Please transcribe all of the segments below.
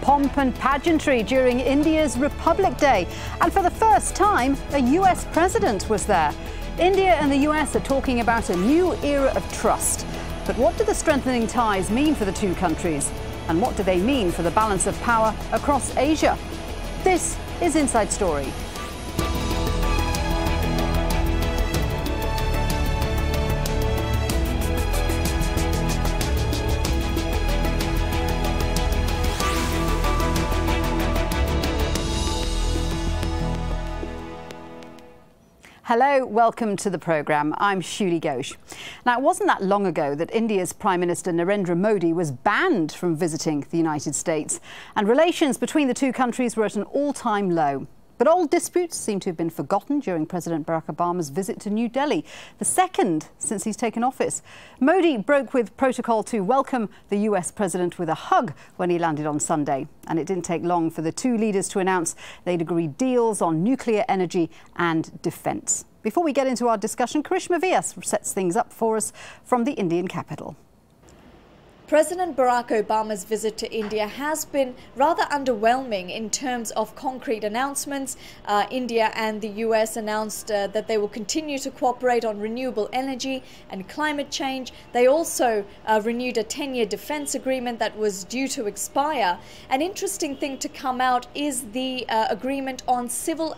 pomp and pageantry during India's Republic Day. And for the first time, a US president was there. India and the US are talking about a new era of trust. But what do the strengthening ties mean for the two countries? And what do they mean for the balance of power across Asia? This is Inside Story. Hello, welcome to the programme. I'm Shiulie Ghosh. Now, it wasn't that long ago that India's Prime Minister Narendra Modi was banned from visiting the United States, and relations between the two countries were at an all-time low. But old disputes seem to have been forgotten during President Barack Obama's visit to New Delhi, the second since he's taken office. Modi broke with protocol to welcome the US president with a hug when he landed on Sunday. And it didn't take long for the two leaders to announce they'd agreed deals on nuclear energy and defence. Before we get into our discussion, Karishma Vyas sets things up for us from the Indian capital. President Barack Obama's visit to India has been rather underwhelming in terms of concrete announcements. India and the US announced that they will continue to cooperate on renewable energy and climate change. They also renewed a 10-year defense agreement that was due to expire. An interesting thing to come out is the agreement on civil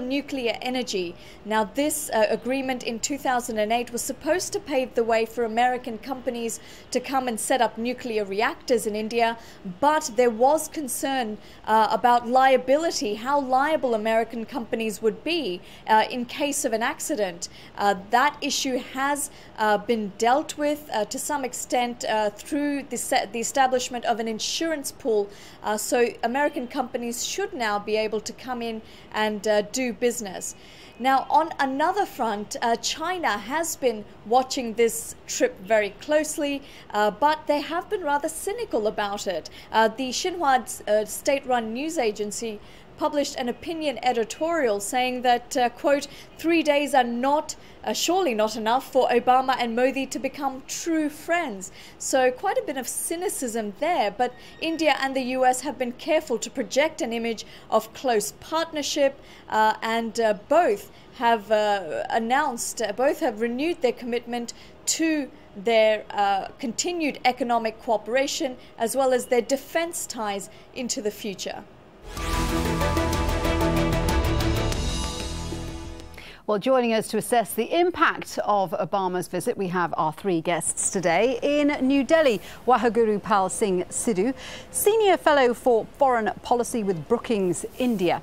nuclear energy. Now, this agreement in 2008 was supposed to pave the way for American companies to come and set up nuclear reactors in India, but there was concern about liability, how liable American companies would be in case of an accident. That issue has been dealt with to some extent through the establishment of an insurance pool, so American companies should now be able to come in and do business. Now, on another front, China has been watching this trip very closely, but they have been rather cynical about it. The Xinhua state-run news agency published an opinion editorial saying that, quote, 3 days are surely not enough for Obama and Modi to become true friends. So quite a bit of cynicism there, but India and the US have been careful to project an image of close partnership, and both have both have renewed their commitment to their continued economic cooperation as well as their defense ties into the future. Well, joining us to assess the impact of Obama's visit, we have our three guests today. In New Delhi, Waheguru Pal Singh Sidhu, Senior Fellow for Foreign Policy with Brookings India.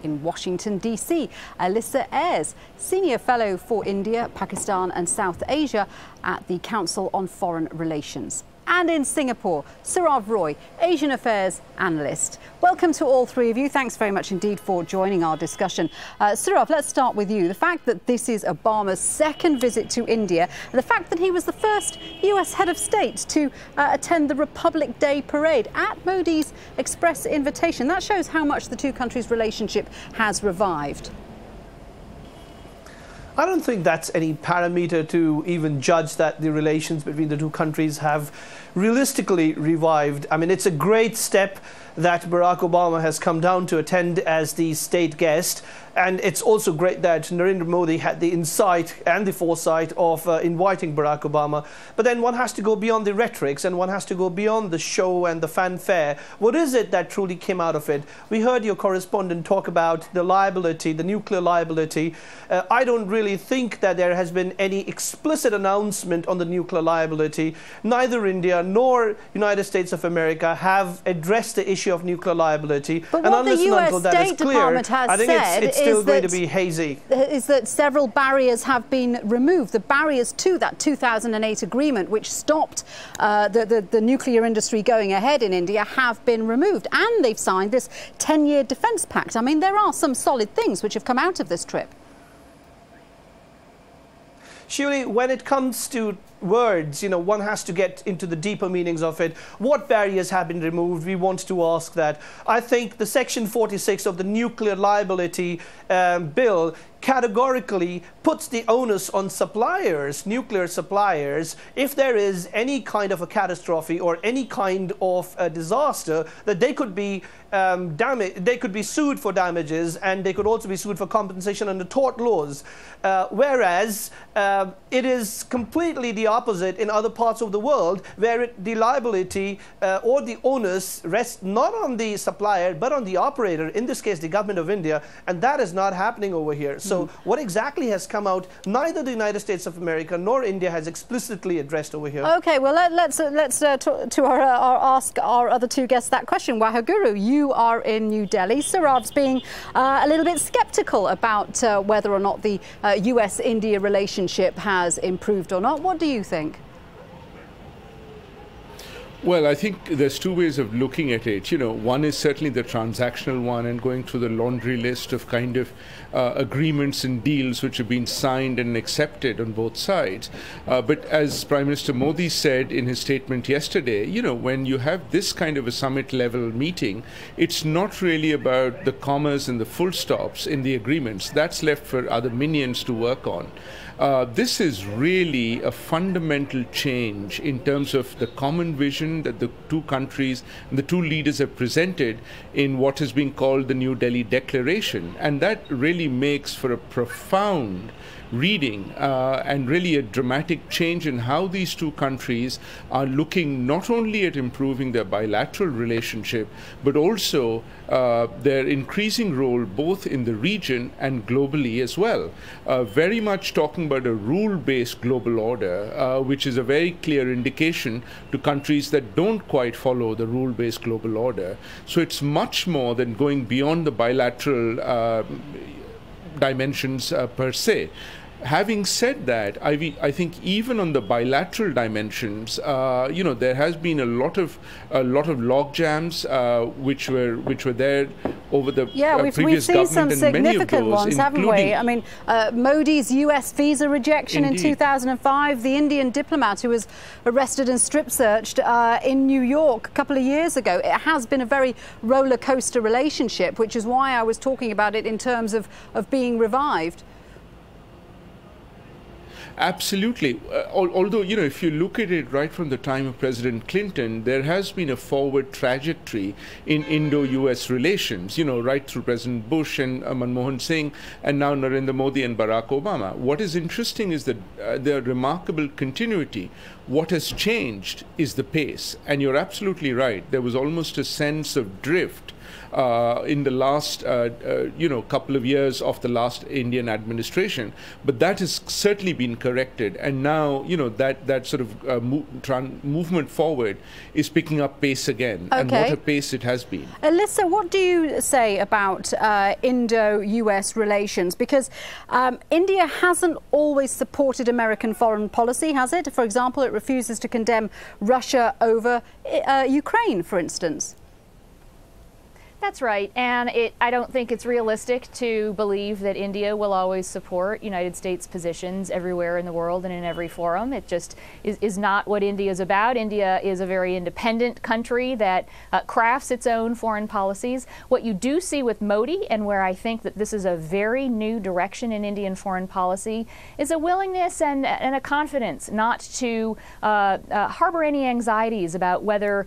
In Washington, D.C., Alyssa Ayres, Senior Fellow for India, Pakistan and South Asia at the Council on Foreign Relations. And in Singapore, Sourav Roy, Asian Affairs Analyst. Welcome to all three of you. Thanks very much indeed for joining our discussion. Sourav, let's start with you. The fact that this is Obama's second visit to India, and the fact that he was the first US head of state to attend the Republic Day parade at Modi's express invitation, that shows how much the two countries' relationship has revived. I don't think that's any parameter to even judge that the relations between the two countries have realistically revived. I mean, it's a great step that Barack Obama has come down to attend as the state guest. And it's also great that Narendra Modi had the insight and the foresight of inviting Barack Obama. But then one has to go beyond the rhetorics and one has to go beyond the show and the fanfare. What is it that truly came out of it? We heard your correspondent talk about the liability, the nuclear liability. I don't really think that there has been any explicit announcement on the nuclear liability. Neither India nor United States of America have addressed the issue of nuclear liability. But what the US State Department has said it's still going to be hazy. Is that several barriers have been removed. The barriers to that 2008 agreement, which stopped the nuclear industry going ahead in India, have been removed. And they've signed this 10-year defence pact. I mean, there are some solid things which have come out of this trip. Shiulie, when it comes to words, one has to get into the deeper meanings of it. What barriers have been removed? We want to ask that. I think the Section 46 of the Nuclear Liability Bill categorically puts the onus on suppliers, nuclear suppliers, if there is any kind of a catastrophe or any kind of a disaster, that they could be they could be sued for damages, and they could also be sued for compensation under tort laws. Whereas it is completely the opposite in other parts of the world, where the liability or the onus rests not on the supplier but on the operator, in this case the government of India, and that is not happening over here. So what exactly has come out, neither the United States of America nor India has explicitly addressed over here. Okay, well let's ask our other two guests that question. Waheguru, you are in New Delhi. Sourav's being a little bit sceptical about whether or not the US-India relationship has improved or not. What do you think? Well, I think there's two ways of looking at it. You know, one is certainly the transactional one and going through the laundry list of kind of agreements and deals which have been signed and accepted on both sides. But as Prime Minister Modi said in his statement yesterday, you know, when you have this kind of a summit level meeting, it's not really about the commas and the full stops in the agreements. That's left for other minions to work on. This is really a fundamental change in terms of the common vision that the two countries and the two leaders have presented in what is being called the New Delhi Declaration. And that really makes for a profound reading and really a dramatic change in how these two countries are looking not only at improving their bilateral relationship, but also their increasing role both in the region and globally as well. Very much talking about a rule-based global order, which is a very clear indication to countries that don't quite follow the rule-based global order. So it's much more than going beyond the bilateral dimensions per se. Having said that, I think even on the bilateral dimensions, you know, there has been a lot of log jams which were there over the previous we've seen government, some and many of significant those, ones, haven't we? I mean, Modi's US visa rejection in 2005, the Indian diplomat who was arrested and strip searched in New York a couple of years ago. It has been a very roller coaster relationship, which is why I was talking about it in terms of being revived. Absolutely. Although, you know, if you look at it right from the time of President Clinton, there has been a forward trajectory in Indo-US relations, you know, right through President Bush and Manmohan Singh, and now Narendra Modi and Barack Obama. What is interesting is that the remarkable continuity. What has changed is the pace. And you're absolutely right. There was almost a sense of drift in the last, you know, couple of years of the last Indian administration. But that has certainly been corrected. And now, you know, that sort of movement forward is picking up pace again. Okay. And what a pace it has been. Alyssa, what do you say about Indo-US relations? Because India hasn't always supported American foreign policy, has it? For example, it refuses to condemn Russia over Ukraine, for instance. That's right, and I don't think it's realistic to believe that India will always support United States positions everywhere in the world and in every forum. It just is not what India is about. India is a very independent country that crafts its own foreign policies. What you do see with Modi, and where I think that this is a very new direction in Indian foreign policy, is a willingness and a confidence not to harbor any anxieties about whether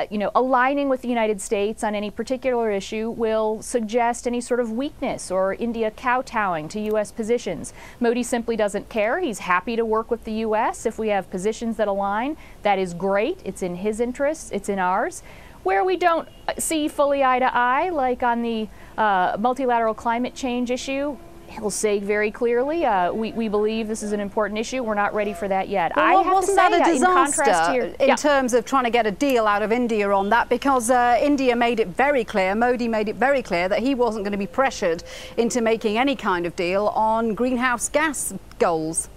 you know, aligning with the United States on any particular issue will suggest any sort of weakness or India kowtowing to U.S. positions. Modi simply doesn't care. He's happy to work with the U.S. if we have positions that align. That is great. It's in his interests. It's in ours. Where we don't see fully eye to eye, like on the multilateral climate change issue, he'll say very clearly, we believe this is an important issue. We're not ready for that yet. Well, wasn't that a disaster in terms of trying to get a deal out of India on that? Because India made it very clear, Modi made it very clear that he wasn't going to be pressured into making any kind of deal on greenhouse gas goals.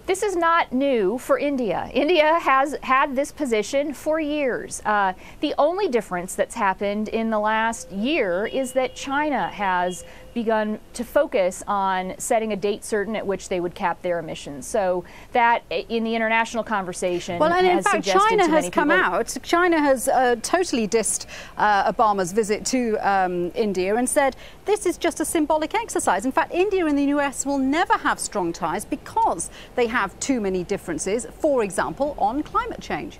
This is not new for India. India has had this position for years. The only difference that's happened in the last year is that China has begun to focus on setting a date certain at which they would cap their emissions. So that in the international conversation, well, and in has fact, suggested China to has many come people, out. China has totally dissed Obama's visit to India and said this is just a symbolic exercise. In fact, India and the US will never have strong ties because they have too many differences, for example, on climate change.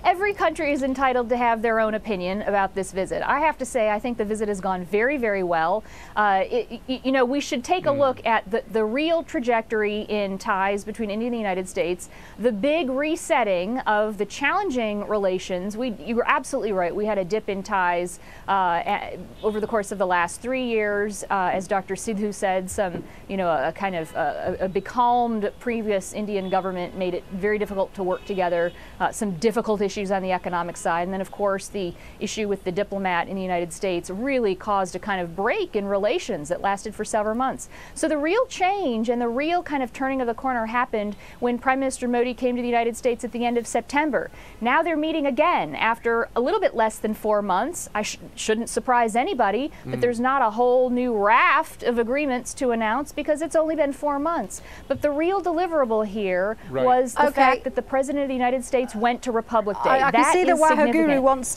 Every country is entitled to have their own opinion about this visit. I have to say, I think the visit has gone very, very well. You know, we should take a look at the real trajectory in ties between India and the United States, the big resetting of the challenging relations. You were absolutely right. We had a dip in ties over the course of the last 3 years. As Dr. Sidhu said, a kind of a becalmed previous Indian government made it very difficult to work together. Some difficult issues on the economic side. And then, of course, the issue with the diplomat in the United States really caused a kind of break in relations that lasted for several months. So the real change and the real kind of turning of the corner happened when Prime Minister Modi came to the United States at the end of September. Now they're meeting again after a little bit less than 4 months. I shouldn't surprise anybody that there's not a whole new raft of agreements to announce because it's only been 4 months. But the real deliverable here was the fact that the President of the United States went to Republic Day. I can see that Waheguru wants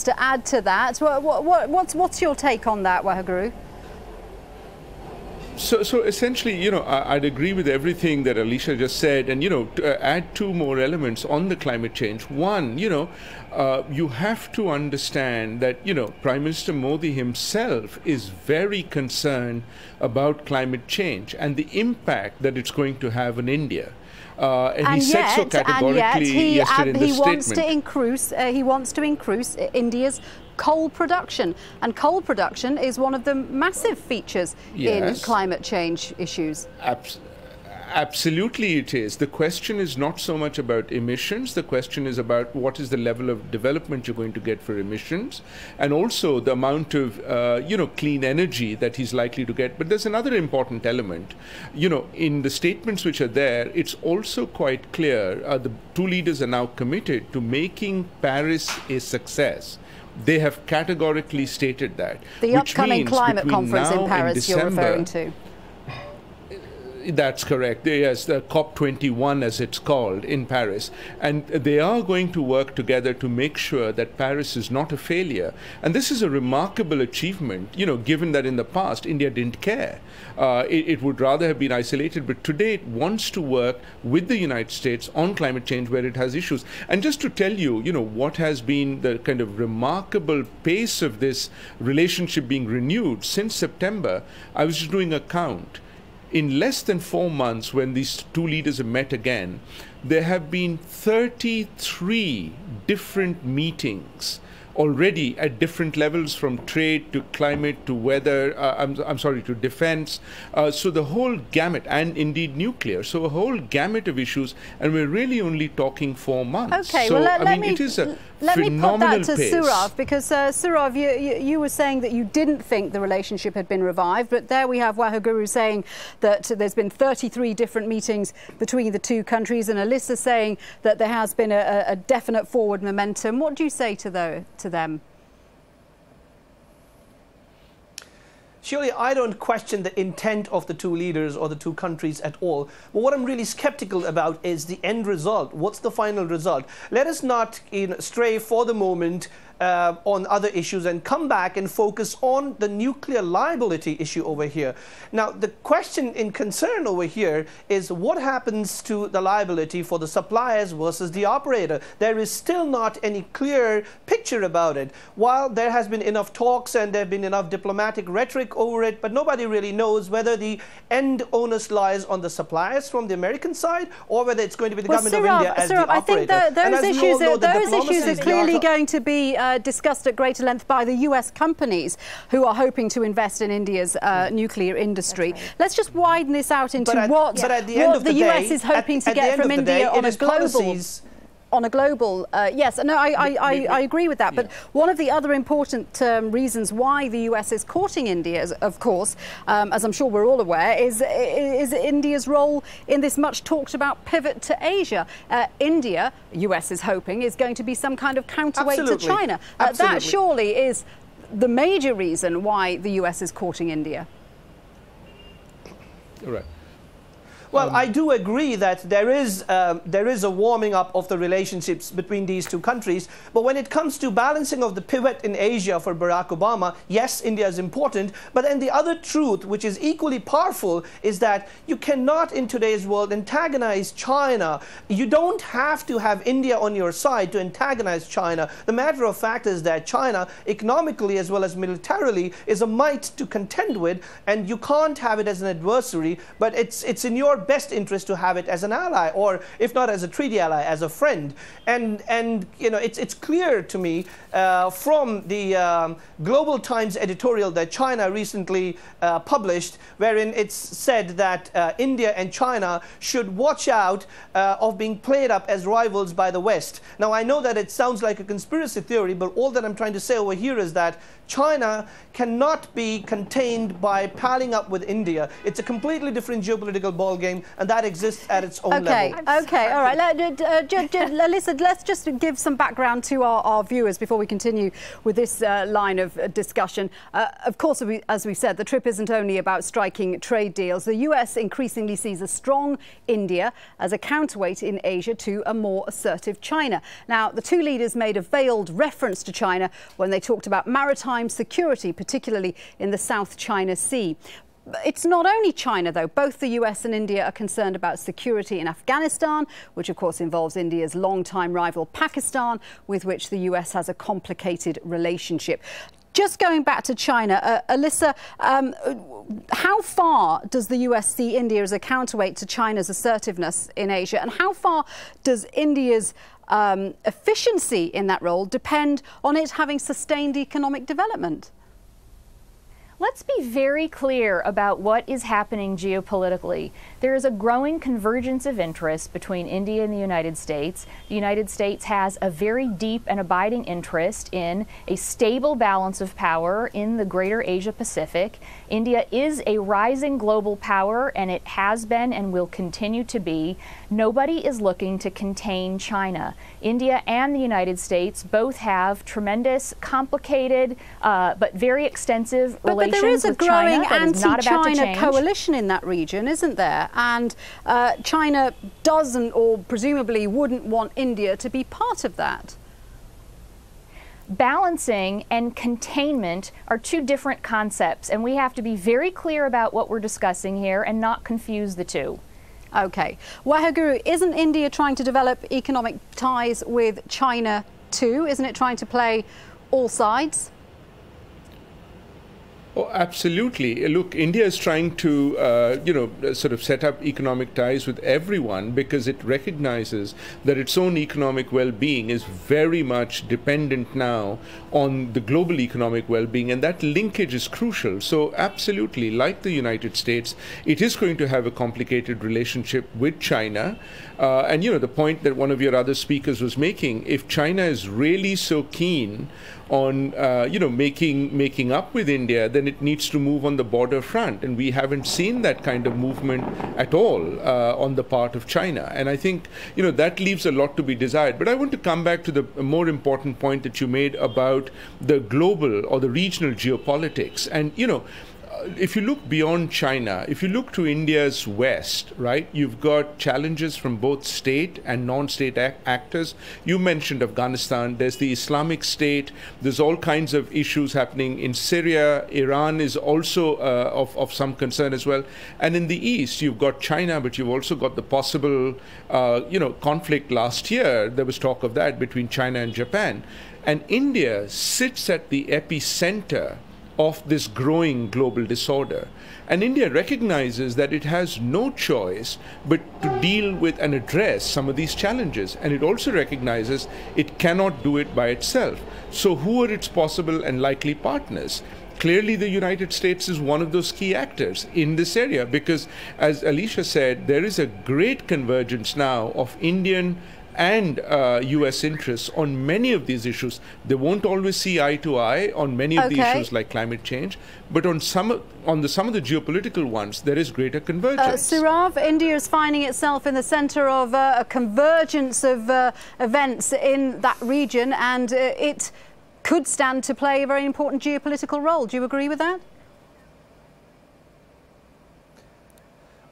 to add to that. What's your take on that, Waheguru? So essentially, you know, I'd agree with everything that Alyssa just said, and, you know, to add 2 more elements on the climate change. One, you know, you have to understand that, you know, Prime Minister Modi himself is very concerned about climate change and the impact that it's going to have on India. And he said so categorically yesterday in the statement. He wants to increase India's coal production, and coal production is one of the massive features in climate change issues. Absolutely it is. The question is not so much about emissions. The question is about what is the level of development you're going to get for emissions, and also the amount of, you know, clean energy that he's likely to get. But there's another important element. You know, in the statements which are there, it's also quite clear the 2 leaders are now committed to making Paris a success. They have categorically stated that. The upcoming climate conference in Paris you're referring to. That's correct. Yes, the COP21, as it's called, in Paris. And they are going to work together to make sure that Paris is not a failure. And this is a remarkable achievement, you know, given that in the past, India didn't care. It would rather have been isolated, but today it wants to work with the United States on climate change where it has issues. And just to tell you, you know, what has been the kind of remarkable pace of this relationship being renewed since September, I was just doing a count. In less than 4 months, when these 2 leaders have met again, there have been 33 different meetings already at different levels, from trade to climate to weather, to defense. So the whole gamut, and indeed nuclear. So a whole gamut of issues, and we're really only talking 4 months. Okay, so, well, it is a let me put that to pace. Sourav, because Sourav, you were saying that you didn't think the relationship had been revived, but there we have Waheguru saying that there's been 33 different meetings between the 2 countries, and Alyssa saying that there has been a definite forward momentum. What do you say to them? Shiulie, I don't question the intent of the 2 leaders or the 2 countries at all. But what I'm really skeptical about is the end result. What's the final result? Let us not stray for the moment on other issues and come back and focus on the nuclear liability issue over here. Now, the question in concern over here is what happens to the liability for the suppliers versus the operator. There is still not any clear picture about it. While there has been enough talks and there have been enough diplomatic rhetoric over it, but nobody really knows whether the end onus lies on the suppliers from the American side or whether it's going to be the government of India as the operator. I think those issues are clearly going to be discussed at greater length by the US companies who are hoping to invest in India's nuclear industry. Right. Let's just widen this out into what the US is hoping to get from India on a global... yes, no, I agree with that. But one of the other important reasons why the US is courting India, of course, as I'm sure we're all aware, is India's role in this much talked about pivot to Asia. India, US is hoping, is going to be some kind of counterweight to China. That surely is the major reason why the US is courting India. All right. Well, I do agree that there is a warming up of the relationships between these two countries. But when it comes to balancing of the pivot in Asia for Barack Obama, yes, India is important. But then the other truth, which is equally powerful, is that you cannot in today's world antagonize China. You don't have to have India on your side to antagonize China. The matter of fact is that China, economically as well as militarily, is a might to contend with, and you can't have it as an adversary. But it's in your best interest to have it as an ally, or if not as a treaty ally, as a friend. And you know, it's clear to me from the Global Times editorial that China recently published, wherein it's said that India and China should watch out of being played up as rivals by the West. Now, I know that it sounds like a conspiracy theory, but all that I'm trying to say over here is that China cannot be contained by palling up with India. It's a completely different geopolitical ballgame, and that exists at its own level. Okay, all right. Alyssa, let's just give some background to our viewers before we continue with this line of discussion. Of course, as we said, the trip isn't only about striking trade deals. The US increasingly sees a strong India as a counterweight in Asia to a more assertive China. Now, the two leaders made a veiled reference to China when they talked about maritime security, particularly in the South China Sea. It's not only China, though. Both the US and India are concerned about security in Afghanistan, which of course involves India's longtime rival Pakistan, with which the US has a complicated relationship. Just going back to China, Alyssa, how far does the US see India as a counterweight to China's assertiveness in Asia? And how far does India's efficiency in that role depend on it having sustained economic development? Let's be very clear about what is happening geopolitically. There is a growing convergence of interest between India and the United States. The United States has a very deep and abiding interest in a stable balance of power in the greater Asia Pacific. India is a rising global power, and it has been and will continue to be. Nobody is looking to contain China. India and the United States both have tremendous, complicated, but very extensive relations. But there is a growing anti-China coalition in that region, isn't there? And China doesn't, or presumably wouldn't, want India to be part of that. Balancing and containment are two different concepts, and we have to be very clear about what we're discussing here and not confuse the two. Okay. Waheguru, isn't India trying to develop economic ties with China too? Isn't it trying to play all sides? Oh, absolutely. Look, India is trying to, sort of set up economic ties with everyone because it recognizes that its own economic well-being is very much dependent now on the global economic well-being, and that linkage is crucial. So absolutely, like the United States, it is going to have a complicated relationship with China. And, the point that one of your other speakers was making, if China is really so keen on, making up with India, then it needs to move on the border front. And we haven't seen that kind of movement at all on the part of China. And I think, that leaves a lot to be desired. But I want to come back to the more important point that you made about the global or the regional geopolitics. And, if you look beyond China, if you look to India's west, right, you've got challenges from both state and non-state actors. You mentioned Afghanistan. There's the Islamic State. There's all kinds of issues happening in Syria. Iran is also of some concern as well. And in the east, you've got China, but you've also got the possible, conflict last year. There was talk of that between China and Japan. And India sits at the epicenter of this growing global disorder. And India recognizes that it has no choice but to deal with and address some of these challenges. And it also recognizes it cannot do it by itself. So who are its possible and likely partners? Clearly, the United States is one of those key actors in this area because, as Alyssa said, there is a great convergence now of Indian and US interests on many of these issues. They won't always see eye to eye on many of the issues like climate change, but on some of the geopolitical ones, there is greater convergence. Sourav, India is finding itself in the centre of a convergence of events in that region, and it could stand to play a very important geopolitical role. Do you agree with that?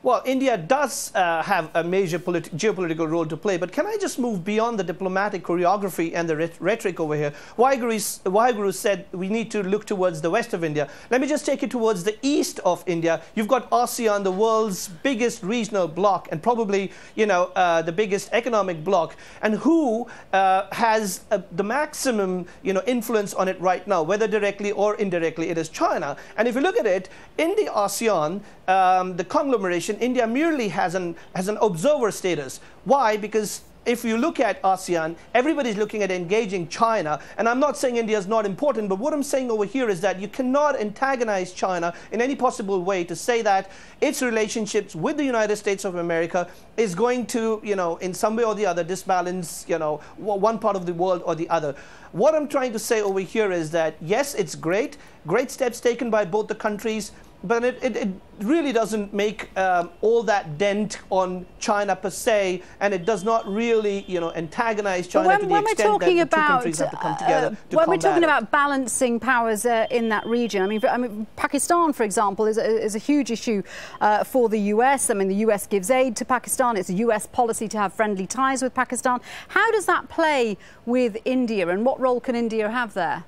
Well, India does have a major geopolitical role to play, but can I just move beyond the diplomatic choreography and the rhetoric over here? Waheguru said we need to look towards the west of India. Let me just take you towards the east of India. You've got ASEAN, the world's biggest regional bloc, and probably, you know, the biggest economic bloc. And who has the maximum, you know, influence on it right now, whether directly or indirectly? It is China. And if you look at it, in the ASEAN, the conglomeration, India merely has an observer status. Why? Because if you look at ASEAN, everybody's looking at engaging China. And I'm not saying India is not important, but what I'm saying over here is that you cannot antagonize China in any possible way to say that its relationships with the United States of America is going to, you know, in some way or the other, disbalance, you know, one part of the world or the other. What I'm trying to say over here is that, yes, it's great steps taken by both the countries, but it really doesn't make all that dent on China per se, and it does not really, you know, antagonize China to the extent that the two countries have to come together to combat it. When we're talking about balancing powers in that region, I mean, Pakistan, for example, is a huge issue for the US. I mean, the US gives aid to Pakistan. It's a US policy to have friendly ties with Pakistan. How does that play with India, and what role can India have there?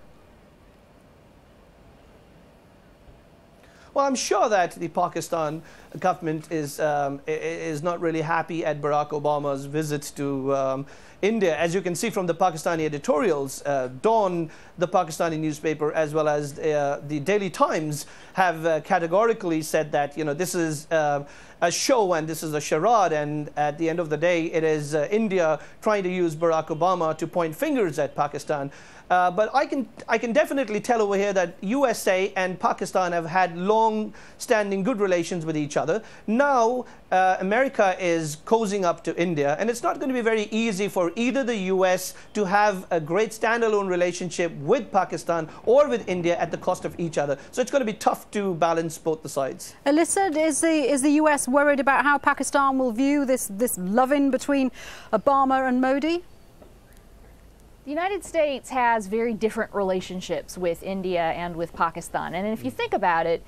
Well, I'm sure that the Pakistan government is not really happy at Barack Obama's visit to India. As you can see from the Pakistani editorials, Dawn, the Pakistani newspaper, as well as the Daily Times, have categorically said that, you know, this is a show and this is a charade, and at the end of the day, it is India trying to use Barack Obama to point fingers at Pakistan. But I can definitely tell over here that USA and Pakistan have had long-standing good relations with each other. Now America is cozying up to India, and it's not going to be very easy for either the US to have a great standalone relationship with Pakistan or with India at the cost of each other. So it's going to be tough to balance both the sides. Alyssa, is the US worried about how Pakistan will view this love-in between Obama and Modi? The United States has very different relationships with India and with Pakistan. And if you think about it,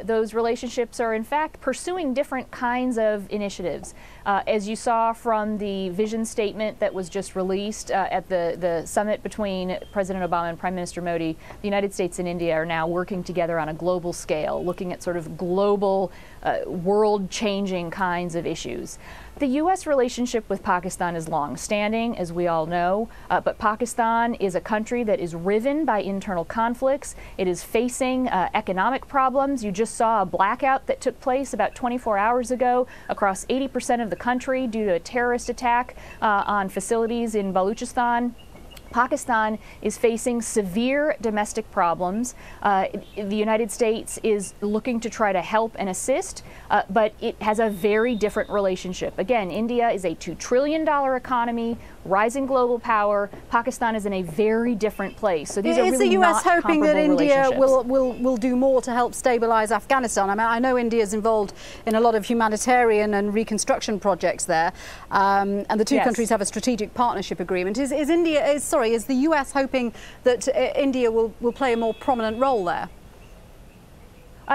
those relationships are in fact pursuing different kinds of initiatives. As you saw from the vision statement that was just released at the summit between President Obama and Prime Minister Modi, the United States and India are now working together on a global scale, looking at sort of global, world-changing kinds of issues. The U.S. relationship with Pakistan is long-standing, as we all know, but Pakistan is a country that is riven by internal conflicts. It is facing economic problems. You just saw a blackout that took place about 24 hours ago across 80% of the country due to a terrorist attack on facilities in Baluchistan. Pakistan is facing severe domestic problems. The United States is looking to try to help and assist, but it has a very different relationship. Again, India is a $2 trillion economy, rising global power. Pakistan is in a very different place. So these are really the US not hoping that comparable India relationships. will do more to help stabilize Afghanistan? I mean, I know India is involved in a lot of humanitarian and reconstruction projects there, and the two countries have a strategic partnership agreement. Is the US hoping that India will play a more prominent role there?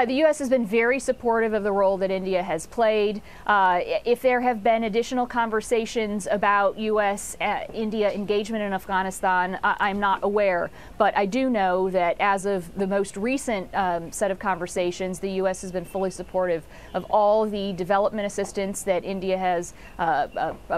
The U.S. has been very supportive of the role that India has played. If there have been additional conversations about U.S.-India engagement in Afghanistan, I'm not aware. But I do know that as of the most recent set of conversations, the U.S. has been fully supportive of all the development assistance that India has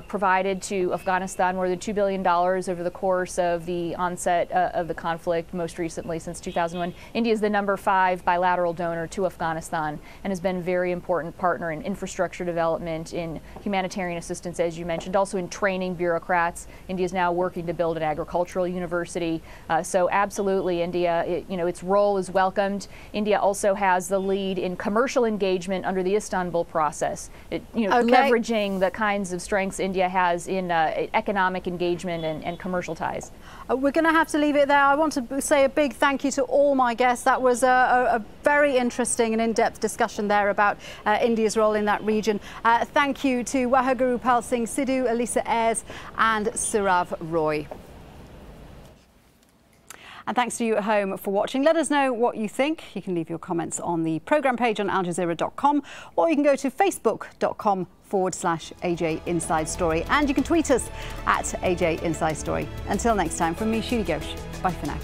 provided to Afghanistan, more than $2 billion over the course of the onset of the conflict, most recently since 2001. India is the #5 bilateral donor to Afghanistan and has been a very important partner in infrastructure development, in humanitarian assistance, as you mentioned, also in training bureaucrats. India is now working to build an agricultural university. So absolutely, India, its role is welcomed. India also has the lead in commercial engagement under the Istanbul process, leveraging the kinds of strengths India has in economic engagement and commercial ties. We're going to have to leave it there. I want to say a big thank you to all my guests. That was a very interesting and in-depth discussion there about India's role in that region. Thank you to Waheguru Pal Singh Sidhu, Alyssa Ayres and Sourav Roy. And thanks to you at home for watching. Let us know what you think. You can leave your comments on the programme page on aljazeera.com, or you can go to facebook.com/AJ Inside Story. And you can tweet us at AJ Inside Story. Until next time, from me, Shiulie Ghosh. Bye for now.